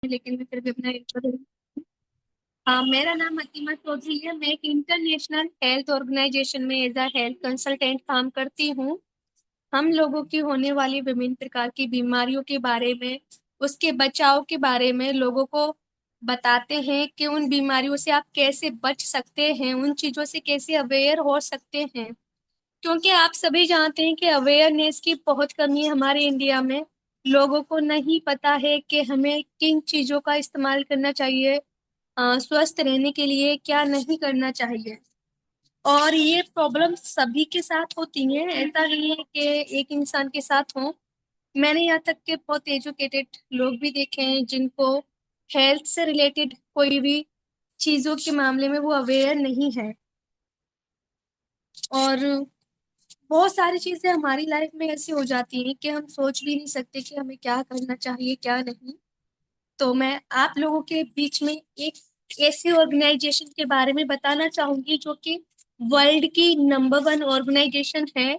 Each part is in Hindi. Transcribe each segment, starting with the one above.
लेकिन मैं फिर भी अपना intro दूंगी। हाँ, मेरा नाम अतीमा चौधरी है। मैं एक इंटरनेशनल हेल्थ ऑर्गेनाइजेशन में एज अ हेल्थ कंसल्टेंट काम करती हूँ। हम लोगों की होने वाली विभिन्न प्रकार की बीमारियों के बारे में, उसके बचाव के बारे में लोगों को बताते हैं कि उन बीमारियों से आप कैसे बच सकते हैं, उन चीजों से कैसे अवेयर हो सकते हैं। क्योंकि आप सभी जानते हैं कि अवेयरनेस की बहुत कमी है हमारे इंडिया में। लोगों को नहीं पता है कि हमें किन चीजों का इस्तेमाल करना चाहिए, स्वस्थ रहने के लिए क्या नहीं करना चाहिए। और ये प्रॉब्लम सभी के साथ होती है, ऐसा नहीं है कि एक इंसान के साथ हो। मैंने यहाँ तक के बहुत एजुकेटेड लोग भी देखे हैं जिनको हेल्थ से रिलेटेड कोई भी चीजों के मामले में वो अवेयर नहीं है। और बहुत सारी चीजें हमारी लाइफ में ऐसी हो जाती हैं कि हम सोच भी नहीं सकते कि हमें क्या करना चाहिए क्या नहीं। तो मैं आप लोगों के बीच में एक ऐसी ऑर्गेनाइजेशन के बारे में बताना चाहूंगी जो कि वर्ल्ड की नंबर 1 ऑर्गेनाइजेशन है,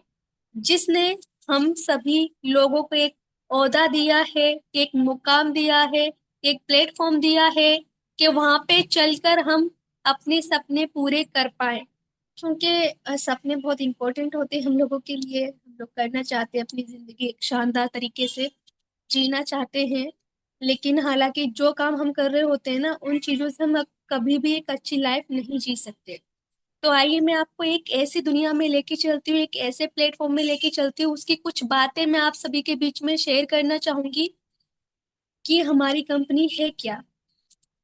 जिसने हम सभी लोगों को एक ओहदा दिया है, एक मुकाम दिया है, एक प्लेटफॉर्म दिया है कि वहां पे चलकर हम अपने सपने पूरे कर पाए। क्योंकि सपने बहुत इंपॉर्टेंट होते हैं हम लोगों के लिए। हम लोग करना चाहते हैं अपनी जिंदगी एक शानदार तरीके से जीना चाहते हैं। लेकिन हालांकि जो काम हम कर रहे होते हैं ना, उन चीजों से हम कभी भी एक अच्छी लाइफ नहीं जी सकते। तो आइए मैं आपको एक ऐसी दुनिया में लेके चलती हूँ, एक ऐसे प्लेटफॉर्म में लेके चलती हूँ, उसकी कुछ बातें मैं आप सभी के बीच में शेयर करना चाहूंगी कि हमारी कंपनी है क्या।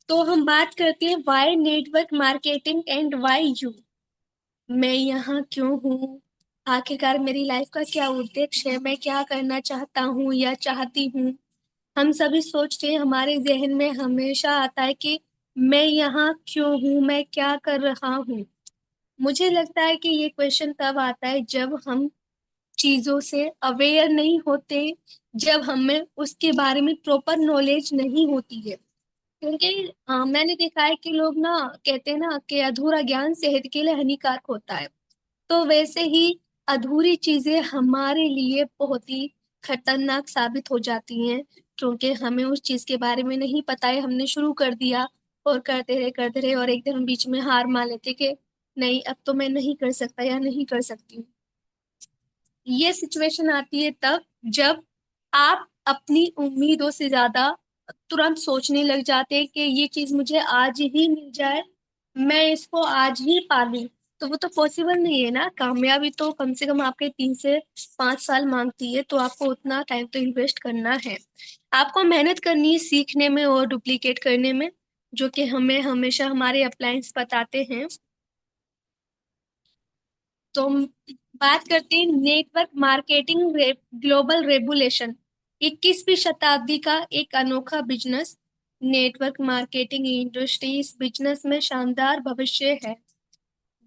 तो हम बात करते हैं why network marketing and why you. मैं यहाँ क्यों हूँ, आखिरकार मेरी लाइफ का क्या उद्देश्य है, मैं क्या करना चाहता हूँ या चाहती हूँ। हम सभी सोचते हैं, हमारे जहन में हमेशा आता है कि मैं यहाँ क्यों हूँ, मैं क्या कर रहा हूँ। मुझे लगता है कि ये क्वेश्चन तब आता है जब हम चीजों से अवेयर नहीं होते, जब हमें उसके बारे में प्रॉपर नॉलेज नहीं होती है। क्योंकि मैंने देखा है कि लोग ना कहते हैं ना कि अधूरा ज्ञान सेहत के लिए हानिकारक होता है। तो वैसे ही अधूरी चीजें हमारे लिए बहुत ही खतरनाक साबित हो जाती हैं। क्योंकि हमें उस चीज के बारे में नहीं पता है, हमने शुरू कर दिया और करते रहे और एक दिन हम बीच में हार मान लेते कि नहीं, अब तो मैं नहीं कर सकता या नहीं कर सकती। ये सिचुएशन आती है तब जब आप अपनी उम्मीदों से ज्यादा तुरंत सोचने लग जाते हैं कि ये चीज मुझे आज ही मिल जाए, मैं इसको आज ही पा लूं। तो वो तो पॉसिबल नहीं है ना। कामयाबी तो कम से कम आपके 3 से 5 साल मांगती है, तो आपको उतना टाइम तो इन्वेस्ट करना है। आपको मेहनत करनी है सीखने में और डुप्लीकेट करने में, जो कि हमें हमेशा हमारे अप्लायंस बताते हैं। तो हम बात करते हैं नेटवर्क मार्केटिंग ग्लोबल रेगुलेशन। 21वीं शताब्दी का एक अनोखा बिजनेस। नेटवर्क मार्केटिंग इंडस्ट्री इस बिजनेस में शानदार भविष्य है।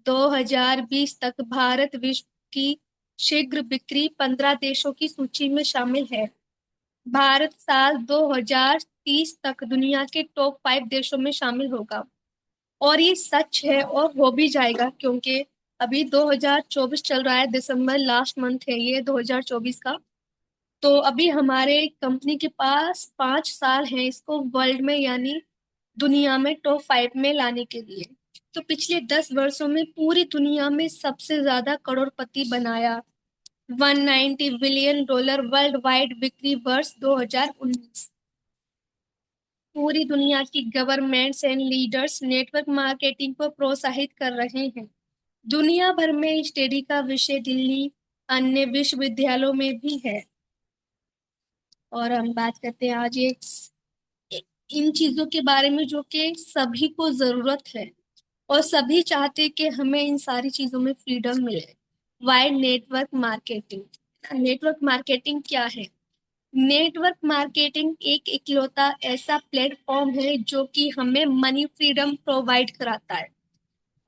2020 तक भारत विश्व की शीघ्र बिक्री 15 देशों की सूची में शामिल है। भारत साल 2030 तक दुनिया के टॉप 5 देशों में शामिल होगा। और ये सच है और हो भी जाएगा, क्योंकि अभी 2024 चल रहा है, दिसंबर लास्ट मंथ है ये 2024 का। तो अभी हमारे कंपनी के पास 5 साल हैं इसको वर्ल्ड में यानी दुनिया में टॉप 5 में लाने के लिए। तो पिछले 10 वर्षों में पूरी दुनिया में सबसे ज्यादा करोड़पति बनाया। $190 बिलियन वर्ल्ड वाइड बिक्री वर्ष 2019। पूरी दुनिया की governments and leaders network marketing को प्रोत्साहित कर रहे हैं। दुनिया भर में स्टडी का विषय दिल्ली अन्य विश्वविद्यालयों में भी है। और हम बात करते हैं आज इन चीजों के बारे में जो कि सभी को जरूरत है और सभी चाहते हैं कि हमें इन सारी चीजों में फ्रीडम मिले। Why network marketing. Network marketing क्या है? नेटवर्क मार्केटिंग एक इकलौता ऐसा प्लेटफॉर्म है जो कि हमें मनी फ्रीडम प्रोवाइड कराता है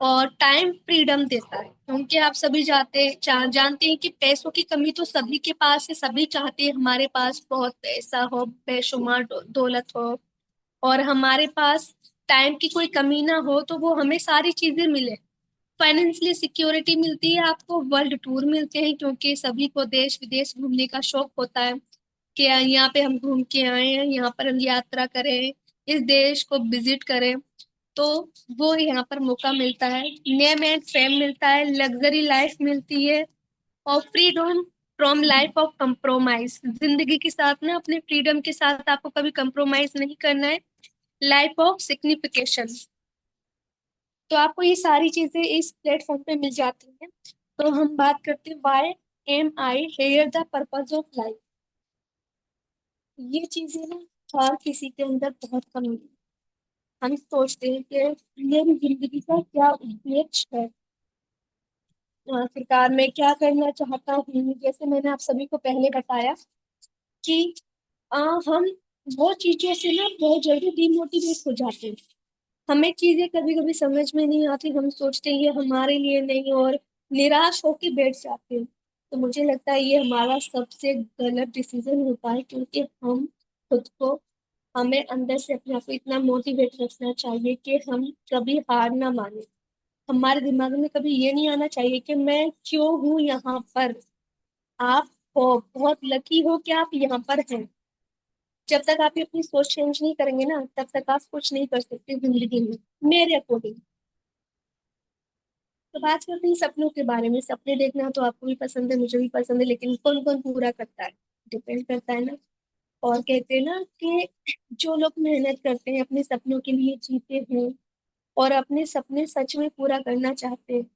और टाइम फ्रीडम देता है। क्योंकि आप सभी जानते हैं कि पैसों की कमी तो सभी के पास है। सभी चाहते हैं हमारे पास बहुत पैसा हो, बेशुमार दौलत हो, और हमारे पास टाइम की कोई कमी ना हो, तो वो हमें सारी चीजें मिले। फाइनेंशियली सिक्योरिटी मिलती है आपको, वर्ल्ड टूर मिलते हैं क्योंकि सभी को देश विदेश घूमने का शौक होता है कि यहाँ पे हम घूम के आए हैं, यहाँ पर हम यात्रा करें, इस देश को विजिट करें, तो वो यहाँ पर मौका मिलता है, नेम एंड फेम मिलता है, लग्जरी लाइफ मिलती है, और freedom from life of compromise. जिंदगी के साथ ना, अपने फ्रीडम के साथ आपको कभी कंप्रोमाइज नहीं करना है। Life of signification. तो आपको ये सारी चीजें इस प्लेटफॉर्म पे मिल जाती हैं। तो हम बात करते हैं, why am I here, the purpose of life. ये चीजें ना हर किसी के अंदर बहुत कम है। हम सोचते हैं कि मेरी जिंदगी का क्या उद्देश्य है, आखिरकार मैं क्या करना चाहता हूँ। जैसे मैंने आप सभी को पहले बताया कि हम वो चीजों से ना बहुत जल्दी डिमोटिवेट हो जाते हैं। हमें चीजें कभी कभी समझ में नहीं आती, हम सोचते हैं ये हमारे लिए नहीं, और निराश होके बैठ जाते हैं। तो मुझे लगता है ये हमारा सबसे गलत डिसीजन होता है, क्योंकि हम खुद को, हमें अंदर से अपने आप को इतना मोटिवेट रखना चाहिए कि हम कभी हार ना माने। हमारे दिमाग में कभी ये नहीं आना चाहिए कि मैं क्यों हूँ यहाँ पर। आप बहुत लकी हो कि आप यहाँ पर हैं। जब तक आप अपनी सोच चेंज नहीं करेंगे ना, तब तक आप कुछ नहीं कर सकते जिंदगी में, मेरे अकॉर्डिंग। तो बात करते हैं सपनों के बारे में। सपने देखना तो आपको भी पसंद है, मुझे भी पसंद है, लेकिन कौन कौन पूरा करता है, डिपेंड करता है ना। और कहते हैं ना कि जो लोग मेहनत करते हैं, अपने सपनों के लिए जीते हैं, और अपने सपने सच में पूरा करना चाहते हैं,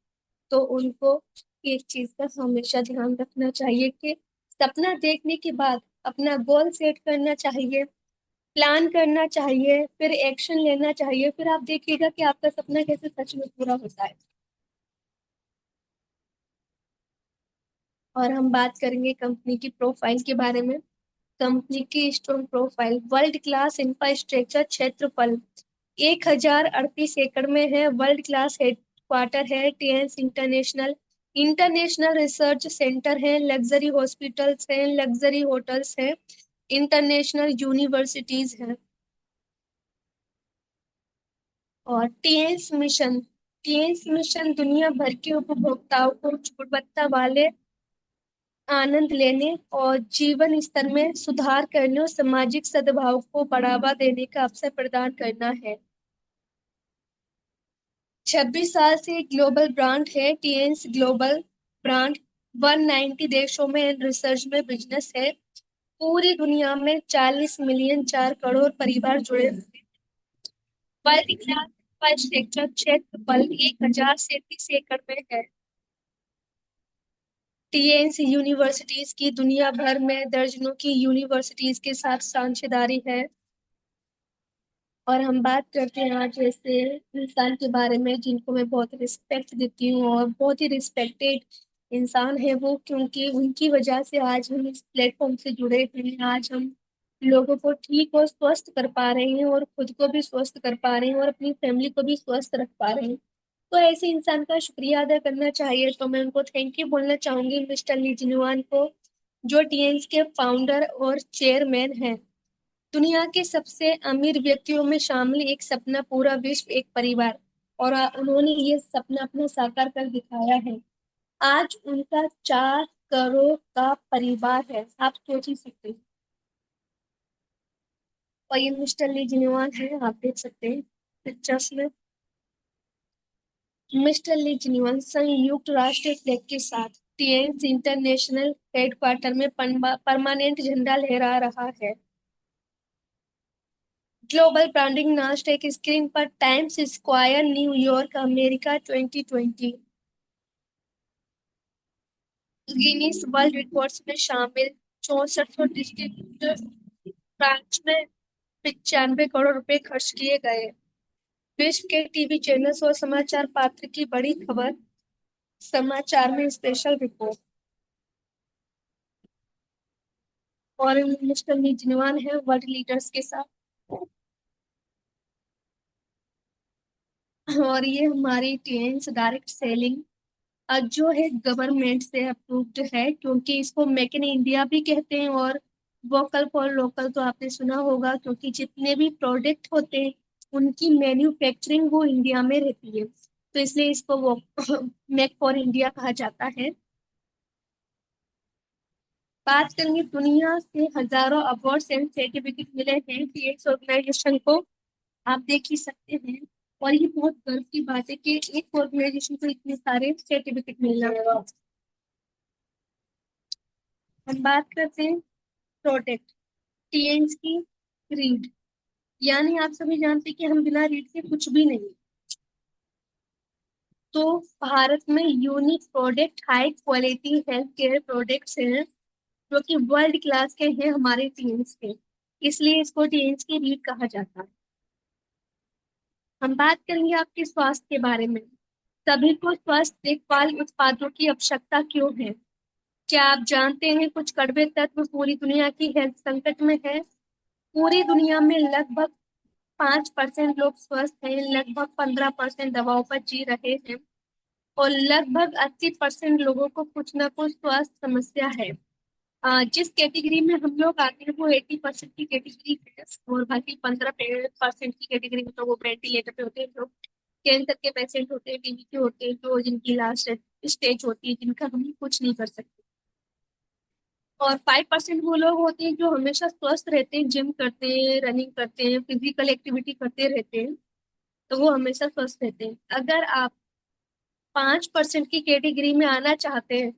तो उनको एक चीज का हमेशा ध्यान रखना चाहिए कि सपना देखने के बाद अपना गोल सेट करना चाहिए, प्लान करना चाहिए, फिर एक्शन लेना चाहिए। फिर आप देखिएगा कि आपका सपना कैसे सच में पूरा होता है। और हम बात करेंगे कंपनी की प्रोफाइल के बारे में। कंपनी की strong profile, world class infrastructure, क्षेत्रफल 1038 एकड़ में है, वर्ल्ड क्लास हेडक्वार्टर है, टीएंस इंटरनेशनल, इंटरनेशनल रिसर्च सेंटर है, लग्जरी हॉस्पिटल्स हैं, लग्जरी होटल्स हैं, इंटरनेशनल यूनिवर्सिटीज हैं। और टीएंस मिशन दुनिया भर के उपभोक्ताओं को गुणवत्ता वाले आनंद लेने और जीवन स्तर में सुधार करने और सामाजिक सद्भाव को बढ़ावा देने का अवसर प्रदान करना है। 26 साल से ग्लोबल ब्रांड है, टीएंस ग्लोबल ब्रांड। 190 देशों में रिसर्च में बिजनेस है। पूरी दुनिया में 40 मिलियन 4 करोड़ परिवार जुड़े हुए हैं। वर्ल्ड क्लास इंफ्रास्ट्रक्चर, क्षेत्रफल 1037 एकड़ में है। टीएनसी यूनिवर्सिटीज की दुनिया भर में दर्जनों की यूनिवर्सिटीज के साथ साझेदारी है। और हम बात करते हैं आज ऐसे इंसान के बारे में जिनको मैं बहुत रिस्पेक्ट देती हूँ, और बहुत ही रिस्पेक्टेड इंसान है वो, क्योंकि उनकी वजह से आज हम इस प्लेटफॉर्म से जुड़े हुए हैं। आज हम लोगों को ठीक और स्वस्थ कर पा रहे हैं, और खुद को भी स्वस्थ कर पा रहे हैं, और अपनी फैमिली को भी स्वस्थ रख पा रहे हैं। तो ऐसे इंसान का शुक्रिया अदा करना चाहिए। तो मैं उनको थैंक यू बोलना चाहूंगी, मिस्टर ली जिनवान को, जो टीएन्स के फाउंडर और चेयरमैन हैं। दुनिया के सबसे अमीर व्यक्तियों में शामिल, एक सपना, पूरा विश्व एक परिवार। और उन्होंने ये सपना अपना साकार कर दिखाया है। आज उनका 4 करोड़ का परिवार है, आप सोच ही सकते हैं। और ये मिस्टर ली जिनवान है, आप देख सकते हैं पिक्चर्स में। मिस्टर ली जिनवान संयुक्त राष्ट्र फ्लैग के साथ टीएन्स इंटरनेशनल हेडक्वार्टर में परमानेंट झंडा लहरा रहा है। ग्लोबल ब्रांडिंग नास्टेक स्क्रीन पर, times square New York America 2020। Guinness world records में शामिल। 6400 डिस्ट्रीब्यूटर, फ्रांस में 95 करोड़ रुपए खर्च किए गए। विश्व के टीवी चैनल्स और समाचार पत्र की बड़ी खबर, समाचार में स्पेशल रिपोर्ट। और मिस्टर निजनवान है वर्ल्ड लीडर्स के साथ। और ये हमारी टेंस डायरेक्ट सेलिंग जो है गवर्नमेंट से अप्रूव्ड है, क्योंकि इसको मेक इन इंडिया भी कहते हैं, और वोकल फॉर लोकल तो आपने सुना होगा, क्योंकि जितने भी प्रोडक्ट होते हैं उनकी मैन्युफैक्चरिंग वो इंडिया में रहती है, तो इसलिए इसको वो मेक फॉर इंडिया कहा जाता है। बात करेंगे, दुनिया से हजारों अवार्ड्स एंड सर्टिफिकेट मिले हैं टीएक्स ऑर्गेनाइजेशन को। आप देख ही सकते हैं। और ये बहुत गर्व की बात है कि एक ऑर्गेनाइजेशन को इतने सारे सर्टिफिकेट मिल रहा है। हम बात करते हैं प्रोडक्ट टीएन्स की रीड, यानी आप सभी जानते हैं कि हम बिना रीड के कुछ भी नहीं। तो भारत में unique product high quality health care products हैं जो कि वर्ल्ड क्लास के हैं हमारे टीएन्स के, इसलिए इसको टीएन्स की रीड कहा जाता है। हम बात करेंगे आपके स्वास्थ्य के बारे में। सभी को स्वास्थ्य देखभाल उत्पादों की आवश्यकता क्यों है? क्या आप जानते हैं कुछ कड़वे तत्व पूरी दुनिया की हेल्थ संकट में है? पूरी दुनिया में लगभग 5% लोग स्वस्थ हैं, लगभग 15% दवाओं पर जी रहे हैं और लगभग 80% लोगों को कुछ ना कुछ स्वास्थ्य समस्या है। जिस कैटेगरी में हम लोग आते हैं वो 80% की कैटेगरी है और बाकी 15% की कैटेगरी में तो वो वेंटिलेटर पे होते हैं, जो कैंसर के पेशेंट होते हैं, टीबी के होते हैं, जो जिनकी लास्ट स्टेज होती है, जिनका हम कुछ नहीं कर सकते। और 5% वो लोग होते हैं जो हमेशा स्वस्थ रहते हैं, जिम करते हैं, रनिंग करते हैं, फिजिकल एक्टिविटी करते रहते हैं, तो वो हमेशा स्वस्थ रहते हैं। अगर आप 5% की कैटेगरी में आना चाहते हैं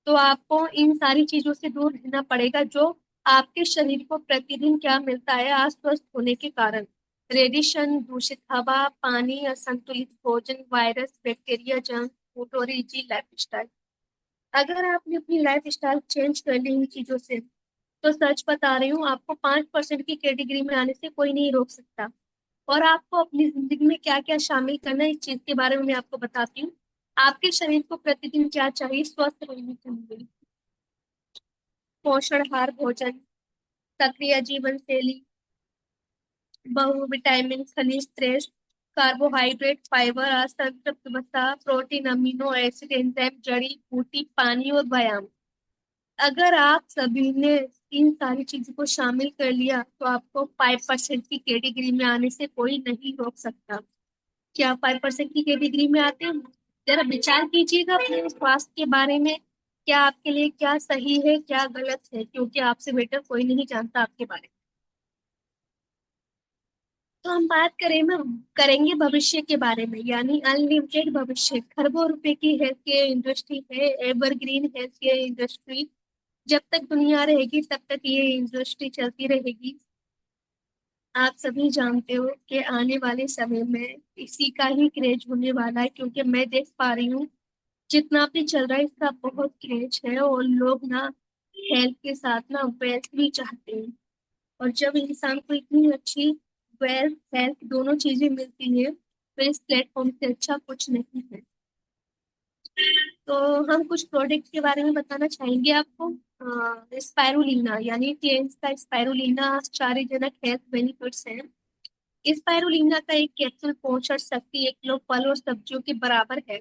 तो आपको इन सारी चीजों से दूर रहना पड़ेगा जो आपके शरीर को प्रतिदिन क्या मिलता है अस्वस्थ होने के कारण। रेडिएशन, दूषित हवा, पानी, असंतुलित भोजन, वायरस, बैक्टीरिया, जंक फूड और इजी लाइफ स्टाइल। अगर आपने अपनी लाइफ स्टाइल चेंज कर ली इन चीजों से, तो सच बता रही हूँ, आपको 5% की कैटेगरी में आने से कोई नहीं रोक सकता। और आपको अपनी जिंदगी में क्या क्या शामिल करना है इस चीज के बारे में मैं आपको बताती हूँ। आपके शरीर को प्रतिदिन क्या चाहिए स्वस्थ रहने के लिए? पोषणाहार भोजन, सक्रिय जीवन शैली, बहुविटामिन खनिज त्रेश, कार्बोहाइड्रेट, फाइबर, असंतृप्त वसा, प्रोटीन, अमीनो एसिड, एंजाइम, जड़ी बूटी, पानी और व्यायाम। अगर आप सभी ने इन सारी चीजों को शामिल कर लिया तो आपको 5% की कैटेगरी में आने से कोई नहीं रोक सकता। क्या 5% की कैटेगरी में आते हैं? जरा विचार कीजिएगा अपने स्वास्थ्य के बारे में, क्या आपके लिए क्या सही है क्या गलत है, क्योंकि आपसे बेटर कोई नहीं जानता आपके बारे में। तो हम बात करेंगे भविष्य के बारे में, यानी अनलिमिटेड भविष्य। खरबों रुपए की हेल्थ केयर इंडस्ट्री है, एवरग्रीन हेल्थ केयर इंडस्ट्री। जब तक दुनिया रहेगी तब तक ये इंडस्ट्री चलती रहेगी। आप सभी जानते हो कि आने वाले समय में इसी का ही क्रेज होने वाला है, क्योंकि मैं देख पा रही हूँ जितना भी चल रहा है इसका बहुत क्रेज है और लोग ना हेल्थ के साथ ना वेल्थ भी चाहते हैं। और जब इंसान को इतनी अच्छी वेल्थ हेल्थ दोनों चीजें मिलती है तो इस प्लेटफॉर्म से अच्छा कुछ नहीं है। तो हम कुछ प्रोडक्ट के बारे में बताना चाहेंगे आपको। स्पाइरुलिना, यानी टेंस का स्पाइरुलिना आश्चर्यजनक हेल्थ बेनिफिट्स हैं। स्पाइरुलिना का एक कैप्सूल पोषण शक्ति 1 किलो फल और सब्जियों के बराबर है।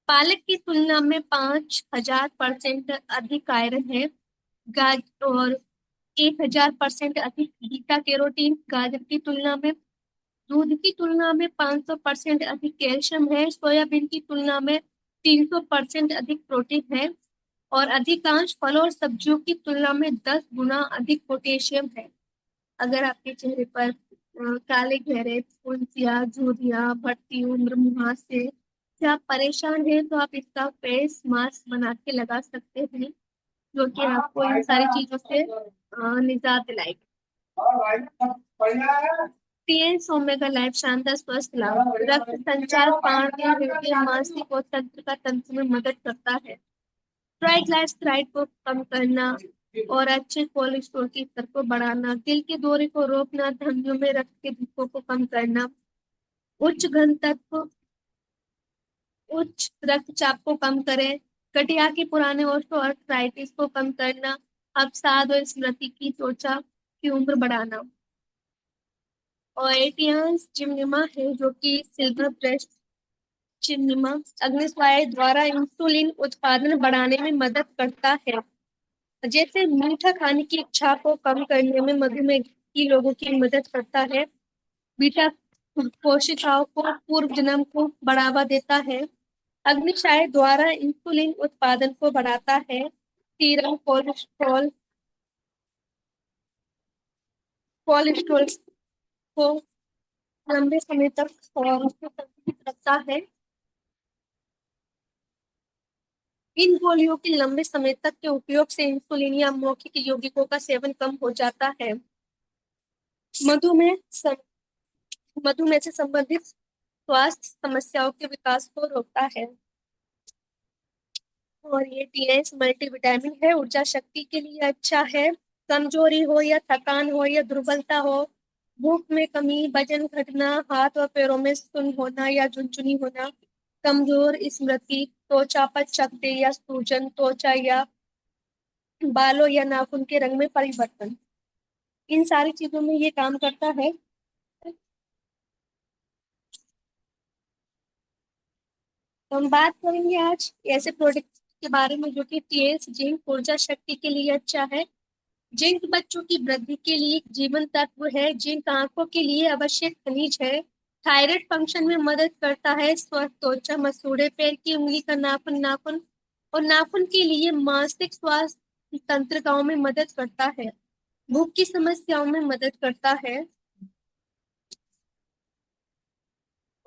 पालक की तुलना में 5000% अधिक आयरन है। गाज और 1000% अधिक बीटा कैरोटीन गाजर की तुलना में। दूध की तुलना में 500% अधिक कैल्शियम है। सोयाबीन की तुलना में 300% अधिक प्रोटीन है और अधिकांश फलों और सब्जियों की तुलना में 10 गुना अधिक पोटेशियम है। अगर आपके चेहरे पर काले घेरे, फुंसियाँ, झुर्रियाँ, बढ़ती उम्र, मुहासे से आप परेशान हैं तो आप इसका फेस मास्क बना के लगा सकते हैं, जो कि आपको इन सारी चीजों से निजात दिलाएगी। टीएन ओमेगा लाइफ शानदार स्वास्थ्य लाभ, रक्त संचार, पानी, हृदय, मानसिक और तंत्र का तंत्र में मदद करता है। ट्राइग्लिसराइड को कम करना और अच्छे कोलेस्ट्रॉल के स्तर को बढ़ाना, दिल के दौरे को रोकना, धमनियों में रक्त के धक्कों को कम करना, उच्च घनत्व उच्च रक्तचाप को कम करें, गठिया के पुराने ऑस्टियोआर्थराइटिस को कम करना, अवसाद और स्मृति की त्वचा की उम्र बढ़ाना। और एटियंस जिमनिमा है जो कि सिल्वर ब्रेस्ट जिमनिमा अग्निस्वाय द्वारा इंसुलिन उत्पादन बढ़ाने में मदद करता है। जैसे मीठा खाने की इच्छा को कम करने में मधुमेह की लोगों की मदद करता है। बीटा कोशिकाओं को पूर्व जन्म को बढ़ावा देता है। अग्निशाय द्वारा इंसुलिन उत्पादन को बढ़ाता है। सीरम कोलेस्ट्रॉल कोलेस्ट्रॉल को लंबे समय तक और संतुलित रखता है। इन गोलियों के लंबे समय तक के उपयोग से इंसुलिन या मौखिक यौगिकों का सेवन कम हो जाता है। मधुमेह मधुमेह से संबंधित स्वास्थ्य समस्याओं के विकास को रोकता है। और ये टीएस मल्टीविटामिन है, ऊर्जा शक्ति के लिए अच्छा है। कमजोरी हो या थकान हो या दुर्बलता हो, भूख में कमी, वजन घटना, हाथ और पैरों में सुन्न होना या झुनझुनी होना, कमजोर स्मृति, त्वचा पर चकत्ते या सूजन, त्वचा या बालों या नाखून के रंग में परिवर्तन, इन सारी चीजों में ये काम करता है। तो हम बात करेंगे आज ऐसे प्रोडक्ट के बारे में जो कि टीएस जिंक ऊर्जा शक्ति के लिए अच्छा है। जिंक बच्चों की वृद्धि के लिए एक जीवन तत्व है। जिंक आंखों के लिए आवश्यक खनिज है। थायराइड फंक्शन में मदद करता है। स्वस्थ त्वचा, मसूड़े, पैर की उंगली का नाखून, नाखून और नाखून के लिए मानसिक स्वास्थ्य तंत्रिकाओं में मदद करता है। भूख की समस्याओं में मदद करता है।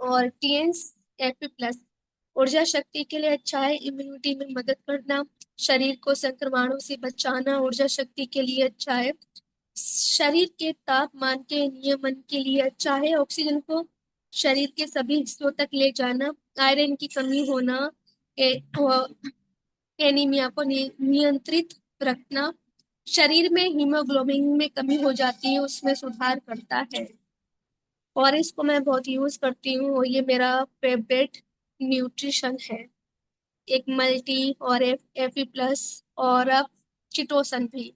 और टीएस एफी प्लस ऊर्जा शक्ति के लिए अच्छा है। इम्यूनिटी में मदद करना, शरीर को संक्रमणों से बचाना ऊर्जा शक्ति के लिए अच्छा है। शरीर के तापमान के नियमन के लिए अच्छा है। ऑक्सीजन को शरीर के सभी हिस्सों तक ले जाना, आयरन की कमी होना, एनीमिया को नियंत्रित रखना, शरीर में हीमोग्लोबिन में कमी हो जाती है उसमें सुधार करता है। और इसको मैं बहुत यूज करती हूँ और ये मेरा फेवरेट न्यूट्रिशन है। एक मल्टी और एफी प्लस और अब चिटोसन भी,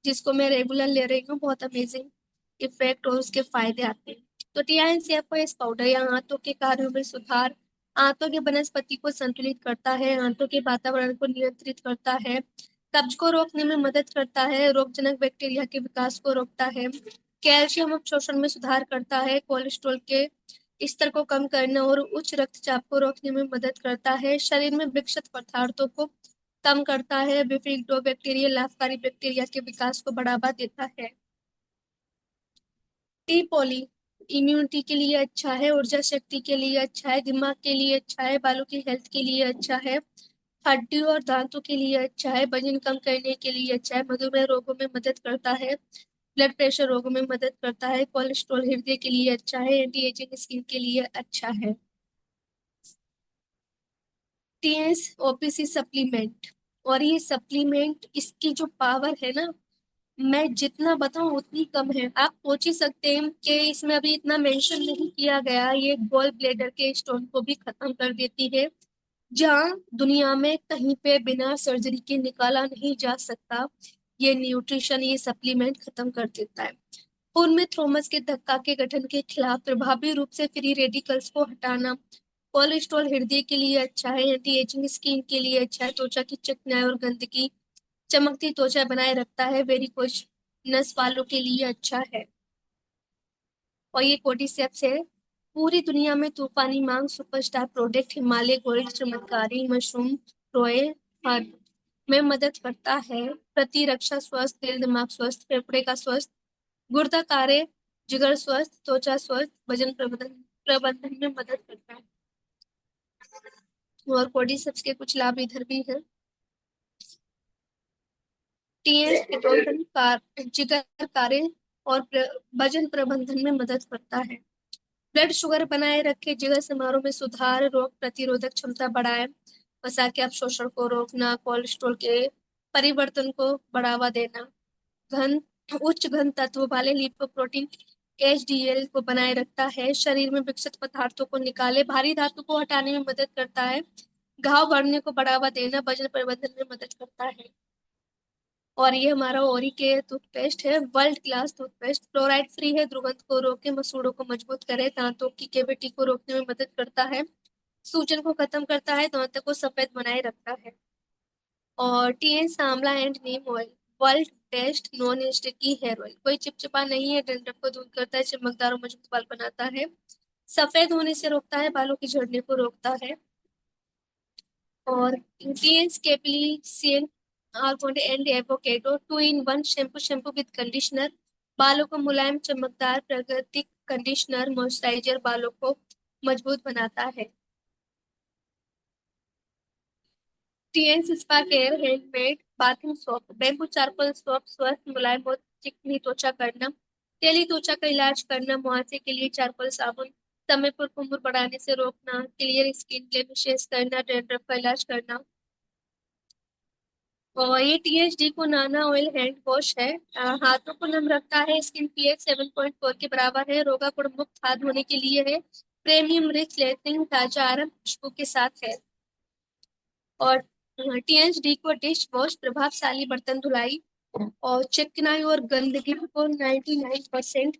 जिसको मैं रेगुलर ले रही हूँ, बहुत अमेजिंग इफेक्ट और उसके फायदे आते हैं। तो टीआईएनसीएफ पाउडर या आंतों के कार्यों में सुधार, आंतों के वनस्पति को संतुलित करता है, आंतों के वातावरण को नियंत्रित करता है, कब्ज को रोकने में मदद करता है, रोगजनक बैक्टीरिया के विकास को रोकता है, कैल्शियम अवशोषण में सुधार करता है, कोलेस्ट्रॉल के स्तर को कम करने और उच्च रक्तचाप को रोकने में मदद करता है, शरीर में विकसित पदार्थों को कम करता है, बिफिडो बैक्टीरिया लाभकारी बैक्टीरिया के विकास को बढ़ावा देता है। टी पॉली इम्यूनिटी के लिए अच्छा है, ऊर्जा शक्ति के लिए अच्छा है, दिमाग के लिए अच्छा है, बालों की हेल्थ के लिए अच्छा है, हड्डी और दांतों के लिए अच्छा है, वजन कम करने के लिए अच्छा है, मधुमेह रोगों में मदद करता है, ब्लड प्रेशर रोगों में मदद करता है, कोलेस्ट्रॉल हृदय के लिए अच्छा है, एंटी एजिंग स्किन के लिए अच्छा है। टीएस ओपीसी सप्लीमेंट, और ये सप्लीमेंट इसकी जो पावर है ना, मैं जितना बताऊं उतनी कम है। आप सोच ही सकते हैं कि इसमें अभी इतना मेंशन नहीं किया गया, ये गॉल ब्लेडर के स्टोन को भी खत्म कर देती है, जहां दुनिया में कहीं पे बिना सर्जरी के निकाला नहीं जा सकता। ये न्यूट्रिशन, ये सप्लीमेंट खत्म कर देता है। खून में थ्रोमस के धक्का के गठन के खिलाफ प्रभावी रूप से फ्री रेडिकल्स को हटाना, कोलेस्ट्रॉल हृदय के लिए अच्छा है, एंटी एजिंग स्किन के लिए अच्छा है, त्वचा की चिकनाई और गंदगी, चमकती त्वचा बनाए रखता है, वेरिकोज नस वालों के लिए अच्छा है। और ये कोर्डिसेप्स है, पूरी दुनिया में तूफानी मांग, सुपरस्टार प्रोडक्ट हिमालय गोल्ड चमत्कारी मशरूम रोए हर्ब में मदद करता है, प्रतिरक्षा स्वस्थ, दिल दिमाग स्वस्थ, फेफड़े का स्वस्थ, गुर्दा कार्य, जिगर स्वस्थ, त्वचा स्वस्थ, वजन प्रबंधन प्रबंधन में मदद करता है। और कोर्डिसेप्स के कुछ लाभ इधर भी है। टीएस कीटोन जिगर कार्य और वजन प्रबंधन में मदद करता है। ब्लड शुगर बनाए रखे, जिगर समारोह में सुधार, रोग प्रतिरोधक क्षमता बढ़ाए, वसा के अवशोषण को रोकना, कोलेस्ट्रॉल के परिवर्तन को बढ़ावा देना, घन उच्च घन तत्व वाले लिपोप्रोटीन एचडीएल को बनाए रखता है, शरीर में विकसित पदार्थों को निकाले, भारी धातु को हटाने में मदद करता है, घाव बढ़ने को बढ़ावा देना, वजन प्रबंधन में मदद करता है। और ये हमारा ओरी के टूथपेस्ट है, world class toothpaste, fluoride free है, दुर्गंध को रोके, मसूड़ों को मजबूत करे, दांतों की कैविटी को रोकने में मदद करता है, सूजन को खत्म करता है, दांतों को सफेद बनाए रखता है। और TN amla and neem oil, world best non sticky hair oil, कोई चिपचिपा नहीं है, डंडक को दूर करता है, चमकदार और मजबूत बाल बनाता है, सफेद होने से रोकता है, बालों की झड़ने को रोकता है। और टीएन कैप्ली argan and avocado 2 in 1 shampoo, shampoo with conditioner, बालों को मुलायम, चमकदार, प्राकृतिक कंडीशनर, मॉइस्चराइजर बालों को मजबूत बनाता है। TN spa care handmade bathing soap, bamboo charcoal soap स्वस्थ, मुलायम और चिकनी त्वचा करना, तेली त्वचा का इलाज करना, मुहासे के लिए चारकोल साबुन, समय पर कुंभर बढ़ाने से रोकना, क्लियर स्किन ब्लेमिशेस करना, डैंड्रफ का इलाज करना। और ये टीएचडी को नाना ऑयल हैंड वॉश है। हाथों को नम रखता है, स्किन पीएच 7.4 के बराबर है, रोगाणु मुक्त हाथ धोने के लिए है, प्रीमियम रिच लेथिंग ताजा आराम खुशबू के साथ है। और टीएचडी को डिश वॉश प्रभावशाली बर्तन धुलाई और चिकनाई और गंदगी को 99%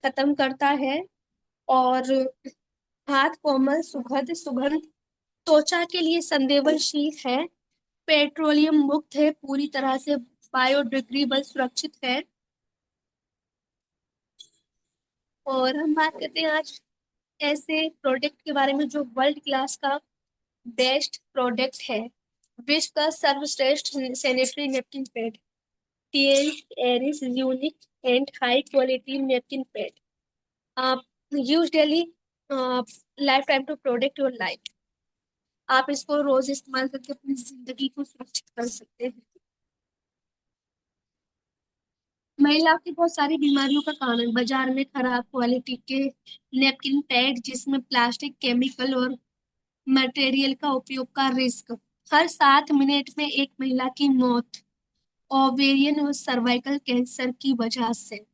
खत्म करता है। और हाथ कोमल, सुखद, सुगंध, त्वचा के लिए संवेदनशील है, पेट्रोलियम मुक्त है, पूरी तरह से बायोडिग्रेडेबल सुरक्षित है। और हम बात करते हैं आज ऐसे प्रोडक्ट के बारे में जो वर्ल्ड क्लास का बेस्ट प्रोडक्ट है। विश्व का सर्वश्रेष्ठ सैनिटरी नैपकिन पैड, टीएल एरिस unique and high quality napkin pad, आप use daily, life time to protect your life. आप इसको रोज इस्तेमाल करके अपनी जिंदगी को सुरक्षित कर सकते हैं। महिलाओं की बहुत सारी बीमारियों का कारण बाजार में खराब क्वालिटी के नेपकिन पैड जिसमें प्लास्टिक, केमिकल और मटेरियल का उपयोग का रिस्क। हर 7 मिनट में एक महिला की मौत ओवेरियन और सर्वाइकल कैंसर की वजह से।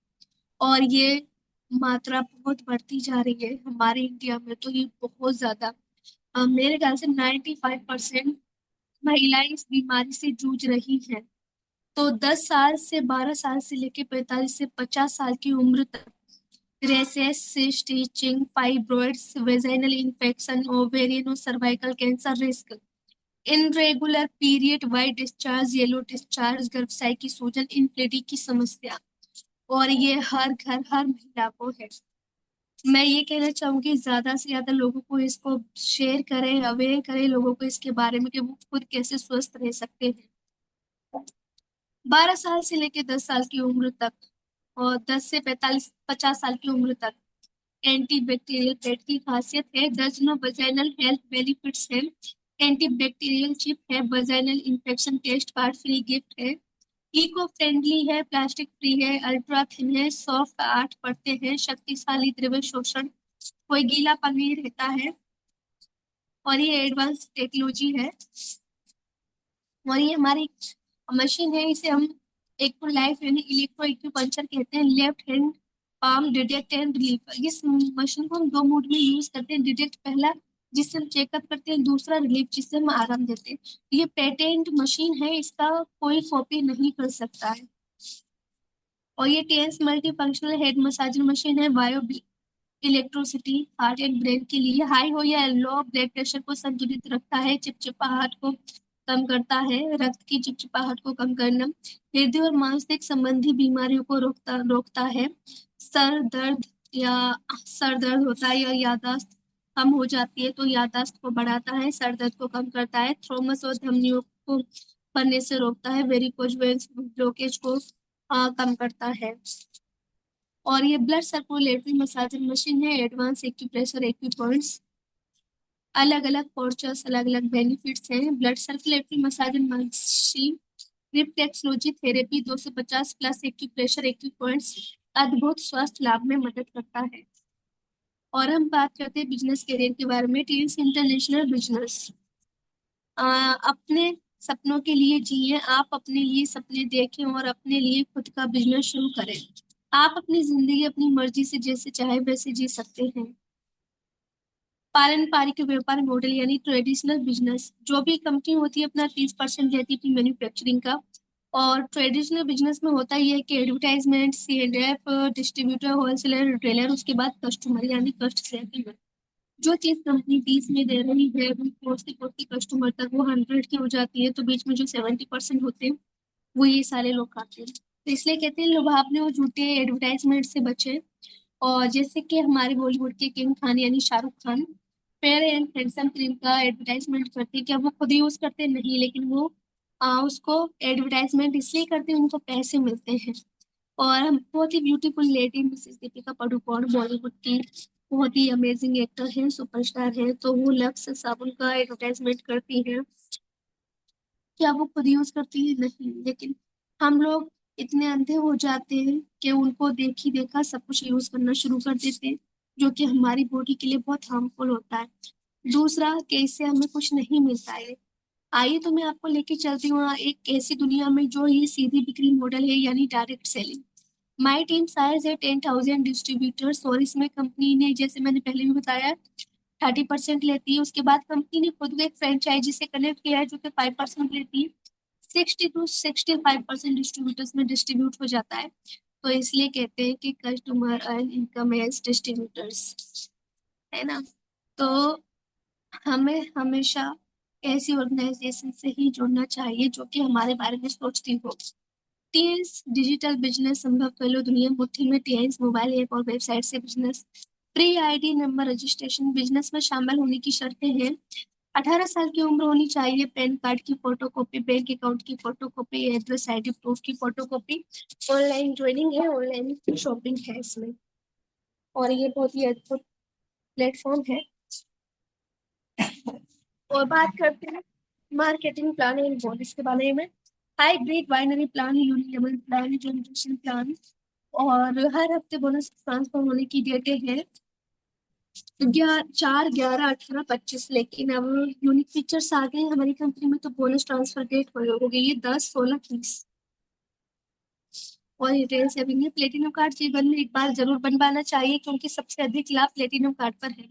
और ये मात्रा बहुत बढ़ती जा रही है हमारे इंडिया में, तो ये बहुत ज्यादा, मेरे ख्याल से 95% महिलाएं इस बीमारी से जूझ रही हैं। तो 10 साल से 12 साल से लेकर 45 से 50 साल की उम्र तक rashes, cyst, itching, fibroids, vaginal infection, ovarian और cervical cancer risk, irregular period, white discharge, yellow discharge, गर्भाशय की सूजन, इनफर्टिलिटी की समस्या। और ये हर घर हर महिला को है। मैं ये कहना चाहूंगी ज्यादा से ज्यादा लोगों को इसको शेयर करें, अवेयर करें लोगों को इसके बारे में कि वो खुद कैसे स्वस्थ रह सकते हैं। 12 साल से लेकर 10 साल की उम्र तक और 10 से 50 साल की उम्र तक एंटी बैक्टीरियल पैड की खासियत है। दर्जनों वजाइनल हेल्थ बेनिफिट्स है। एंटी बैक्टीरियल चिप है, vaginal infection test card free gift है, इको फ्रेंडली है, प्लास्टिक फ्री है, अल्ट्रा थिन है, सॉफ्ट 8 परतें हैं, शक्तिशाली द्रव्य शोषण, कोई गीलापन नहीं रहता है। और ये एडवांस टेक्नोलॉजी है। और ये हमारी मशीन है, इसे हम एक तो लाइफ यानी इलेक्ट्रो एक्यूपंक्चर कहते हैं, left hand palm detect and relief. इस मशीन को हम दो मोड में यूज करते हैं, डिटेक्ट पहला जिससे हम चेकअप करते हैं, दूसरा रिलीफ जिससे हम आराम देते हैं। ये पेटेंट मशीन है, इसका कोई कॉपी नहीं कर सकता है। और ये TS multi functional head massager machine है, bio electricity heart and brain के लिए, हाई हो या लो ब्लड प्रेशर को संतुलित रखता है, चिपचिपाहट को कम करता है, रक्त की चिपचिपाहट को कम करना, हृदय और मानसिक संबंधी बीमारियों को रोकता रोकता है, सर दर्द या सर दर्द होता है या याददाश्त कम हो जाती है तो याददाश्त को बढ़ाता है, सर दर्द को कम करता है, थ्रोमस और धमनियों को बनने से रोकता है, वेरिकोज वेन्स ब्लॉकेज को कम करता है। और ये ब्लड सर्कुलेटरी मसाजिंग मशीन है, एडवांस एक्यूप्रेशर एक्यूपॉइंट्स, अलग अलग पोर्चर्स, अलग अलग बेनिफिट्स हैं। Blood circulatory massaging machine, reflexology therapy, 250 plus acupressure acupoints, अद्भुत स्वास्थ्य लाभ में मदद करता है। और हम बात करते हैं बिजनेस करियर के बारे में। टीएस इंटरनेशनल बिजनेस, अपने सपनों के लिए जिए, आप अपने लिए सपने देखें और अपने लिए खुद का बिजनेस शुरू करें। आप अपनी जिंदगी अपनी मर्जी से जैसे चाहे वैसे जी सकते हैं। पारंपरिक व्यापार मॉडल यानी ट्रेडिशनल बिजनेस, जो भी कंपनी होती है अपना 30% देती है अपनी मैन्युफैक्चरिंग का। और ट्रेडिशनल बिजनेस में होता ही है कि advertisement, CNF, distributor, wholesaler, retailer, उसके बाद कस्टमर यानी कस्ट सेटिंग। जो चीज कंपनी 20 में दे रही है वो पहुंचती पहुंचती कस्टमर तक वो 100 की हो जाती है, तो बीच में जो 70% होते हैं वो ये सारे लोग खाते हैं। तो इसलिए कहते हैं लुभावने और झूठे एडवर्टाइजमेंट से बचे। और जैसे कि हमारे बॉलीवुड के किंग खान यानी Shahrukh Khan fair and handsome cream का एडवर्टाइजमेंट करते हैं, क्या वो खुद यूज करते नहीं, लेकिन वो उसको एडवर्टाइजमेंट इसलिए करते हैं उनको पैसे मिलते हैं। और हम बहुत ही beautiful lady Mrs Deepika Padukone Bollywood की बहुत ही अमेजिंग एक्टर हैं, सुपरस्टार हैं। तो वो लक्स साबुन का एडवर्टाइजमेंट करती हैं। क्या वो खुद यूज करती है? नहीं, लेकिन हम लोग इतने अंधे हो जाते हैं कि उनको देखी देखा सब कुछ यूज करना शुरू कर देते हैं, जो कि हमारी बॉडी के लिए बहुत हार्मफुल होता है। दूसरा कि इससे हमें कुछ नहीं मिलता है। आइए तो मैं आपको लेके चलती हूँ एक ऐसी दुनिया में जो ये सीधी बिक्री मॉडल है, यानी direct selling. My team size है 10,000 डिस्ट्रीब्यूटर्स, और इसमें कंपनी ने, जैसे मैंने पहले भी बताया, 30% लेती है। उसके बाद कंपनी ने खुद को एक फ्रेंचाइजी से कनेक्ट किया है जो कि 5% लेती है। 60 to 65% डिस्ट्रीब्यूटर्स में डिस्ट्रीब्यूट हो जाता है। तो इसलिए कहते हैं कि customer earn income as distributors, है ना। तो हमें हमेशा ऐसी ऑर्गेनाइजेशन से ही जुड़ना चाहिए जो कि हमारे बारे में सोचती हो। टीएंस डिजिटल बिजनेस संभव कर लो दुनिया मुट्ठी में। टीएंस मोबाइल ऐप और वेबसाइट से business. Pre ID number registration. Business में शामिल होने की शर्तें हैं: 18 साल की उम्र होनी चाहिए, पैन कार्ड की फोटोकॉपी, बैंक अकाउंट की फोटोकॉपी, एड्रेस आईडी प्रूफ की फोटोकॉपी। ऑनलाइन ज्वाइनिंग है, ऑनलाइन शॉपिंग है इसमें, और ये बहुत ही अद्भुत प्लेटफॉर्म है। और बात करते हैं मार्केटिंग प्लान एंड बोनस के बारे में। Hybrid binary plan, unilevel plan, generation plan, और हर हफ्ते बोनस ट्रांसफर होने की डेटें हैं 4, 11, 18, 25। लेकिन अब यूनिक फीचर्स आ गए हैं हमारी कंपनी में, तो बोनस ट्रांसफर डेट हो गई है 10, 16, 30। और रिटेल सेविंग है। प्लेटिनम कार्ड जीवन में एक बार जरूर बनवाना चाहिए, क्योंकि सबसे अधिक लाभ प्लेटिनम कार्ड पर है।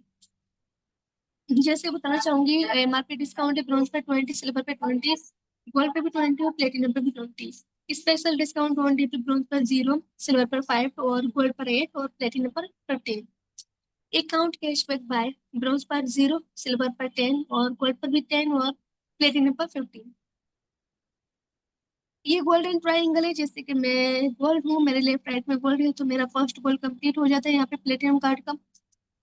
जैसे बताना चाहूंगी, एमआरपी डिस्काउंट है ब्रॉन्ज पे 20, सिल्वर पे 20, गोल्ड पे भी 20 और प्लेटिनम पे भी 20। स्पेशल डिस्काउंट 1 DP, ब्रॉन्ज पर 0, सिल्वर पर 5 और गोल्ड पर 8 और प्लेटिनम पर 15। अकाउंट कैशबैक बाय, ब्रॉन्ज पर 0, सिल्वर पर 10 और गोल्ड पर भी 10 और प्लेटिनम पर 15। ये गोल्डन ट्रायंगल है, जैसे कि मैं गोल्ड हूँ, मेरे लेफ्ट राइट में गोल्ड है, तो मेरा फर्स्ट गोल्ड कंप्लीट हो जाता है यहाँ पे प्लेटिनम कार्ड का,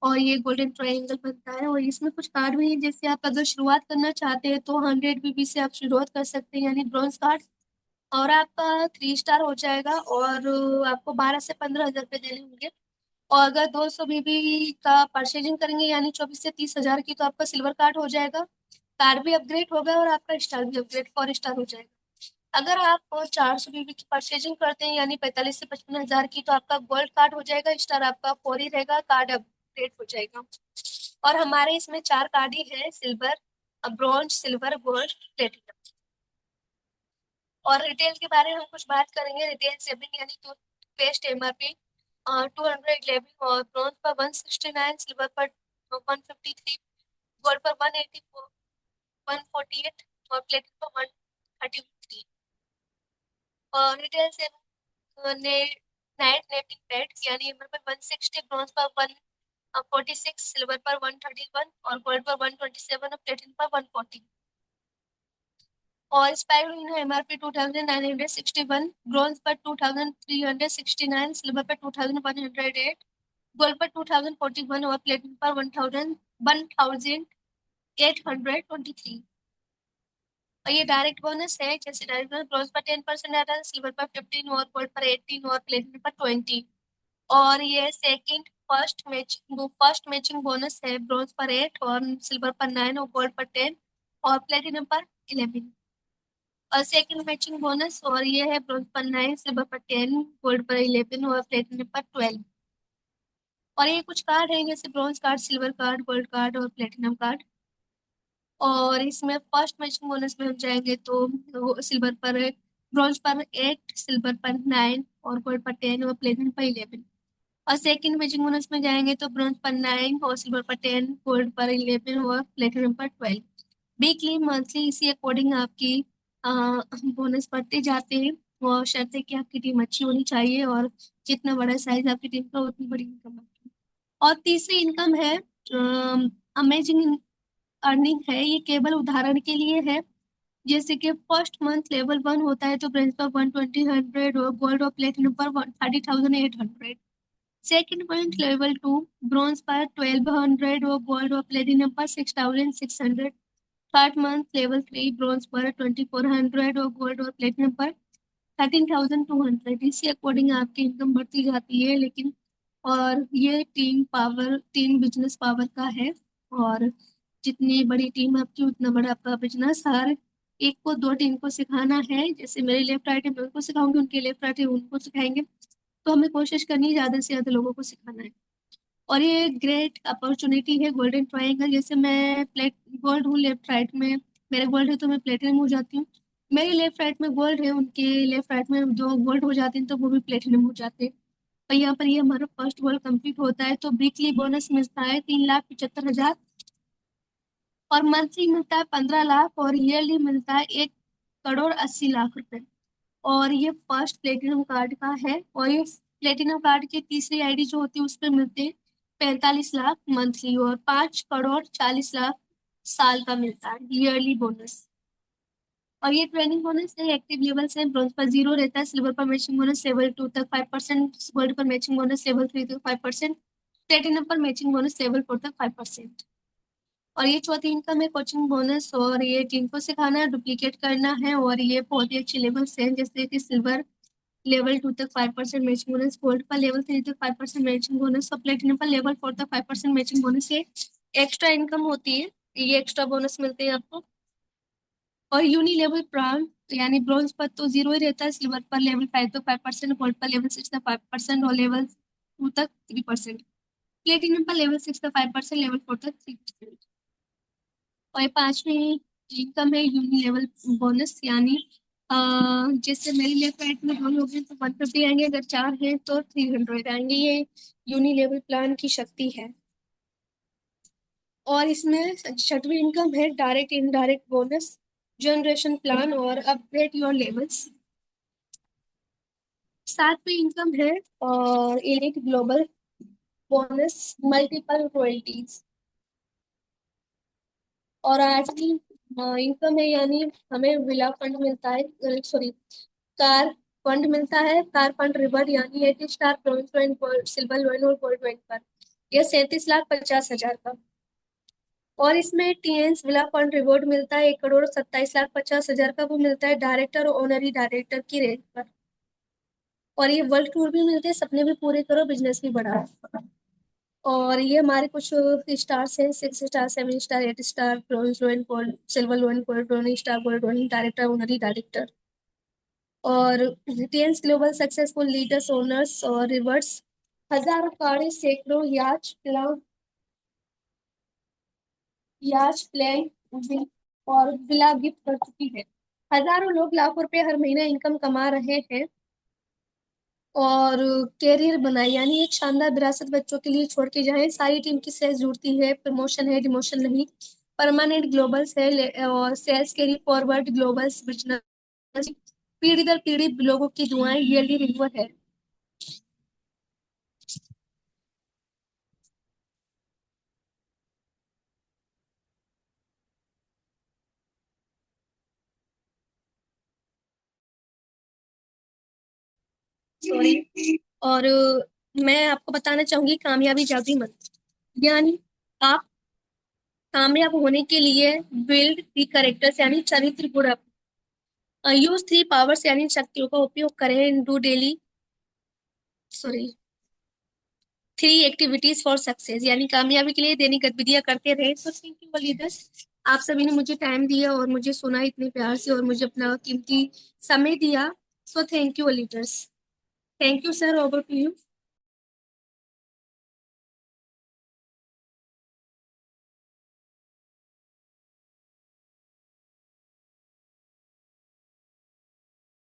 और ये गोल्डन ट्रायंगल बनता है। और इसमें कुछ कार्ड भी है, जैसे आप अगर शुरुआत करना चाहते हैं तो 100 BB से आप शुरुआत कर सकते हैं, यानी ब्रॉन्ज कार्ड, और आपका 3 स्टार हो जाएगा, और आपको 12 से 15 हजार रुपये देने होंगे। और अगर 200 BB का परचेजिंग करेंगे, यानी 24 से 30 हजार की, तो आपका सिल्वर कार्ड हो जाएगा। कार्ड भी अपग्रेड होगा और आपका स्टार भी अपग्रेड 4 स्टार हो जाएगा। अगर आप 400 BB की परचेजिंग करते हैं, यानी 45 से 55 हजार की, तो आपका गोल्ड कार्ड हो जाएगा, स्टार आपका 4 ही रहेगा, कार्ड अपग्रेड हो जाएगा। और हमारे इसमें 4 कार्ड ही है: silver, bronze, silver, gold, platinum. और रिटेल के बारे में हम कुछ बात करेंगे। रिटेल सेविंग यानी टूथपेस्ट एमआरपी 211, और ब्रॉन्ज पर 169, सिल्वर पर 153, गोल्ड पर 184, 148 और प्लेटिनम पर 133। और रिटेल सेविंग ने नाइट नेटिंग पैड, यानी एमआर पर 160, ब्रॉन्ज पर 146, सिल्वर पर 131 और गोल्ड पर 127 और प्लेटिनम पर 140। और स्पाइरुलिना एमआरपी 2,961, ब्रॉन्ज पर 2,369, सिल्वर पर 2,108, गोल्ड पर 2,041 और प्लेटिनम पर 1,823। और ये डायरेक्ट बोनस है, जैसे डायरेक्ट बोनस ब्रॉन्ज पर 10% आता है, सिल्वर पर 15 और गोल्ड पर 18 और प्लेटिनम पर 20। और ये फर्स्ट मैचिंग बोनस है, ब्रॉन्ज पर 8 और सिल्वर पर 9 और गोल्ड पर 10 और प्लेटिनम पर 11। और सेकंड मैचिंग बोनस, और ये है ब्रॉन्ज पर 9, सिल्वर पर 10, गोल्ड पर 11 और प्लेटिनम पर 12। और ये कुछ कार्ड हैं, जैसे bronze card, silver card, gold card और प्लेटिनम कार्ड। और इसमें फर्स्ट मैचिंग बोनस में हम जाएंगे तो सिल्वर पर, ब्रॉन्ज पर 8, सिल्वर पर 9 और गोल्ड पर 10 और प्लेटिनम पर 11। और सेकंड मैचिंग बोनस में जाएंगे तो ब्रॉन्ज पर 9 और सिल्वर पर 10, गोल्ड पर 11 और प्लेटिनम पर 12। वीकली, मंथली, इसी अकॉर्डिंग आपकी बोनस बढ़ते जाते हैं। और शर्त है कि आपकी टीम अच्छी होनी चाहिए, और जितना बड़ा साइज आपकी टीम का उतनी बड़ी इनकम आपकी। और तीसरी इनकम है अमेजिंग अर्निंग है। ये केवल उदाहरण के लिए है, जैसे कि फर्स्ट मंथ लेवल 1 होता है तो ब्रॉन्ज पर 120, 100 और गोल्ड और प्लेटिनम पर 30,800। सेकंड मंथ लेवल 2, ब्रॉन्ज पर 1200 और गोल्ड और प्लेटिनम पर 6,600। थर्ड मंथ लेवल 3, ब्रॉन्ज पर 2400 और गोल्ड और प्लेटिनम पर 13,200, इसके अकॉर्डिंग आपकी इनकम बढ़ती जाती है। लेकिन और ये team power, team business power का है। और जितनी बड़ी टीम आपकी उतना बड़ा आपका बिजनेस। हर एक को दो टीम को सिखाना है, जैसे मेरे लेफ्ट राइट है मैं उनको सिखाऊंगी, उनके लेफ्ट राइट है उनको सिखाएंगे। तो हमें कोशिश करनी है ज्यादा से ज्यादा लोगों को सिखाना है। और ये ग्रेट अपॉर्चुनिटी है गोल्डन ट्रायंगल। जैसे मैं प्लेट गोल्ड हूँ लेफ्ट राइट में, मेरे गोल्ड है तो मैं प्लेटिनम हो जाती हूँ। मेरे लेफ्ट राइट में गोल्ड है, उनके लेफ्ट राइट में जो गोल्ड हो जाते हैं तो वो भी प्लेटिनम हो जाते हैं। और यहाँ पर ये हमारा फर्स्ट गोल कंप्लीट होता है तो वीकली बोनस मिलता है 3,75,000। और मंथली मिलता है 15 लाख। और ईयरली मिलता है 1,80,00,000 रुपए। और ये फर्स्ट प्लेटिनम कार्ड का है। और ये प्लेटिनम कार्ड की तीसरी आईडी जो होती है उस पे मिलते हैं 45 लाख मंथली। और 5,40,40,00,000 साल का मिलता है ईयरली बोनस। और ये ट्रेनिंग बोनस है, एक्टिव लेवल से ब्रॉन्ज पर 0 रहता है, सिल्वर पर मैचिंग बोनस लेवल 2 तक 5%, गोल्ड पर मैचिंग बोनस लेवल 3 तक 5%, प्लेटिनम पर मैचिंग बोनस लेवल 4 तक 5%। और ये चौथी इनकम है कोचिंग बोनस। और ये टीम को सिखाना है, डुप्लीकेट करना है। और ये बहुत ही अच्छे लेवल्स हैं, जैसे कि सिल्वर लेवल 2 तक 5% मैचिंग बोनस, गोल्ड पर लेवल 3 तक 5% मैचिंग बोनस, और प्लेटिनम पर लेवल 4 तक 5% मैचिंग बोनस। ये एक्स्ट्रा इनकम होती है, ये एक्स्ट्रा बोनस मिलते हैं आपको। और यूनी लेवल प्लान, यानी ब्रॉन्ज पर तो 0 ही रहता है, सिल्वर पर लेवल 5 तक 5%, गोल्ड पर लेवल 6 तक 5%, और लेवल 2 तक 3%, प्लेटिनम पर लेवल 6 तक 5%, लेवल 4 तक 3%। और ये पांचवी इनकम है यूनी लेवल बोनस, यानी जैसे मेरी लेफ्ट राइट में दो लोग हैं तो 150 आएंगे, अगर चार हैं तो 300 आएंगे। ये यूनी लेवल प्लान की शक्ति है। और इसमें छठवीं इनकम है direct indirect bonus generation plan और अपग्रेड योर लेवल्स। सातवीं इनकम है और elite global bonus multiple royalties. और आठवीं इनकम है, यानी हमें विला फंड मिलता है, सॉरी कार फंड मिलता है, कार फंड रिवॉर्ड, यानी 8 star bronze wine gold silver wine और गोल्ड वाइन पर यह 37,50,000 का। और इसमें टीएन्स विला फंड रिवॉर्ड मिलता है 1,27,50,000 का, वो मिलता है डायरेक्टर और ऑनरी डायरेक्टर की रेंक पर। और ये वर्ल्ड टूर भी मिलते हैं, सपने भी पूरे करो बिजनेस भी बढ़ाओ। और ये हमारे कुछ स्टार्स हैं, 6 star, 7 star, 8 star, bronze lion gold silver lion gold lion star gold lion director honorary director. और TN's global successful leaders owners और रिवर्स हजारों कारें, सैकड़ों याच प्लेन और विला गिफ्ट कर चुकी है। हजारों लोग लाखों रुपए हर महीने इनकम कमा रहे हैं और कैरियर बनाए, यानी एक शानदार विरासत बच्चों के लिए छोड़ के जाएं। सारी टीम की सेल्स जुड़ती है, प्रमोशन है डिमोशन नहीं, परमानेंट ग्लोबल्स है और sales carry forward globals business, पीढ़ी दर पीढ़ी लोगों की दुआएं ईयरली रिन्यूअल है। सॉरी। और मैं आपको बताना चाहूंगी कामयाबी जादुई मंत्र, यानी आप कामयाब होने के लिए बिल्ड दी करेक्टर्स, यानी चरित्र गुण, यूज 3 पावर्स यानी शक्तियों का उपयोग करें, do daily, sorry 3 activities for success, यानी कामयाबी के लिए दैनिक गतिविधियां करते रहे। सो थैंक यू लीडर्स, आप सभी ने मुझे टाइम दिया और मुझे सुना इतने प्यार से और मुझे अपना कीमती समय दिया। So thank you leaders. Thank you sir, over to you.